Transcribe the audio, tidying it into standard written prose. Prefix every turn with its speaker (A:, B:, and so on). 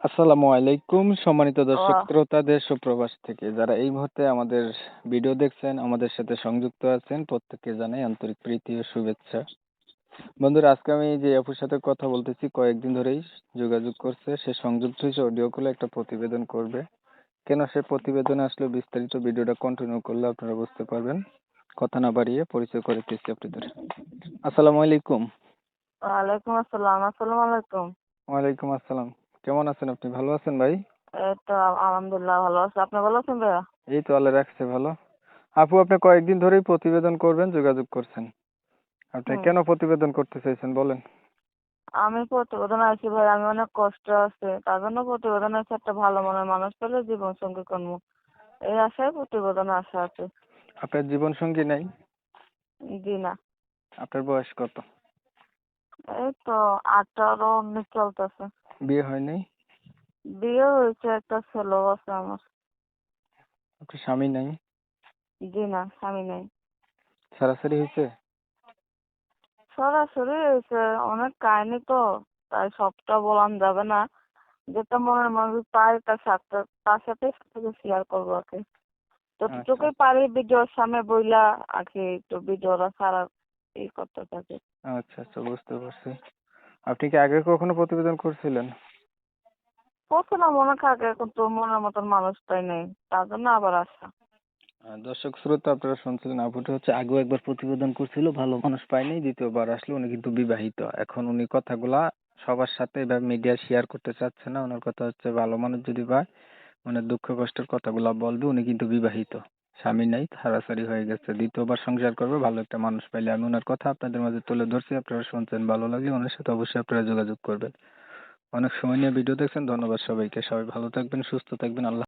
A: আসসালামু আলাইকুম সম্মানিত দর্শক
B: ও
A: শ্রোতা দেশ ও প্রবাস থেকে যারা এই মুহূর্তে আমাদের ভিডিও দেখছেন আমাদের সাথে সংযুক্ত আছেন প্রত্যেককে জানাই আন্তরিক প্রীতি ও শুভেচ্ছা। বন্ধুরা আজকে আমি যে আপুর সাথে কথা বলতেছি কয়েকদিন ধরেই যোগাযোগ করছে, সে সংযুক্ত হয়েছে অডিও কলে একটা প্রতিবেদন করবে। কেন সে প্রতিবেদনে আসলে বিস্তারিত ভিডিওটা কন্টিনিউ করলে আপনারা বুঝতে পারবেন। কথা না বাড়িয়ে পরিচয় করে দিচ্ছি আপনাদের। আসসালামু আলাইকুম।
B: ওয়ালাইকুম আসসালাম। আসসালামু আলাইকুম।
A: ওয়ালাইকুম আসসালাম। কেমন আছেন আপনি? ভালো আছেন ভাই?
B: এই তো আলহামদুলিল্লাহ ভালো আছি। আপনি ভালো আছেন ভাইয়া?
A: এই তো আল্লাহ রাখছে ভালো। আপু আপনি কয়েকদিন ধরেই প্রতিবেদন করবেন যোগাযোগ করছেন। আপনি
B: হুম।
A: কেন প্রতিবেদন করতে চাইছেন বলেন?
B: আমি প্রতিবেদন আছি ভাই, আমি অনেক কষ্ট আছে, তার জন্য প্রতিবেদন আছে, একটা ভালো মনের মানুষ পেলে জীবন সঙ্গী করবো, এই আশায় প্রতিবেদনে আসা আছে।
A: আপনার জীবন সঙ্গী নাই?
B: জি না।
A: আপনার বয়স কত?
B: এই তো 18-19 চলতেছে।
A: বিয়ে হয় নাই?
B: বিয়ে হয়েছে, একটা ছেলেও আছে আমার।
A: আপনার স্বামী নাই?
B: জি না, স্বামী নেই।
A: ছাড়াছাড়ি হয়েছে?
B: সরাসরি হয়েছে, অনেক কাহিনী তো, তাই সবটা বলান যাবে না। যেটা মনের মানুষ পায় তার সাথে শেয়ার করবো আর কি।
A: আচ্ছা
B: যতটুকুই পারি ভিডিওর সামনে বইলা আগে একটু ভিডিওটা ছাড়ার করতে থাকি।
A: আচ্ছা আচ্ছা বুঝতে পারছি। আপনি কি আগে কখনো প্রতিবেদন করছিলেন?
B: করছিলাম অনেক আগে, কিন্তু মনের মতন মানুষটাই নেই, তার জন্য আবার আসা।
A: দর্শক শ্রোতা আপনারা শুনছিলেন আপুটা হচ্ছে আগেও একবার প্রতিবেদন করছিল, ভালো মানুষ পায়নি, দ্বিতীয়বার আসলে উনি কিন্তু বিবাহিত। এখন উনি কথাগুলা সবার সাথে এবার মিডিয়া শেয়ার করতে চাচ্ছে না। ওনার কথা হচ্ছে ভালো মানুষ যদি পায় মানে দুঃখ কষ্টের কথাগুলা বলবে। উনি কিন্তু বিবাহিত, স্বামী নাই, ছাড়াছাড়ি হয়ে গেছে, দ্বিতীয়বার সংসার করবে, ভালো একটা মানুষ পাইলে। আমি ওনার কথা আপনাদের মাঝে তুলে ধরছি, আপনারা শুনছেন, ভালো লাগলে ওনার সাথে অবশ্যই আপনারা যোগাযোগ করবেন। অনেক সময় নিয়ে ভিডিও দেখছেন, ধন্যবাদ সবাইকে। সবাই ভালো থাকবেন, সুস্থ থাকবেন, আল্লাহ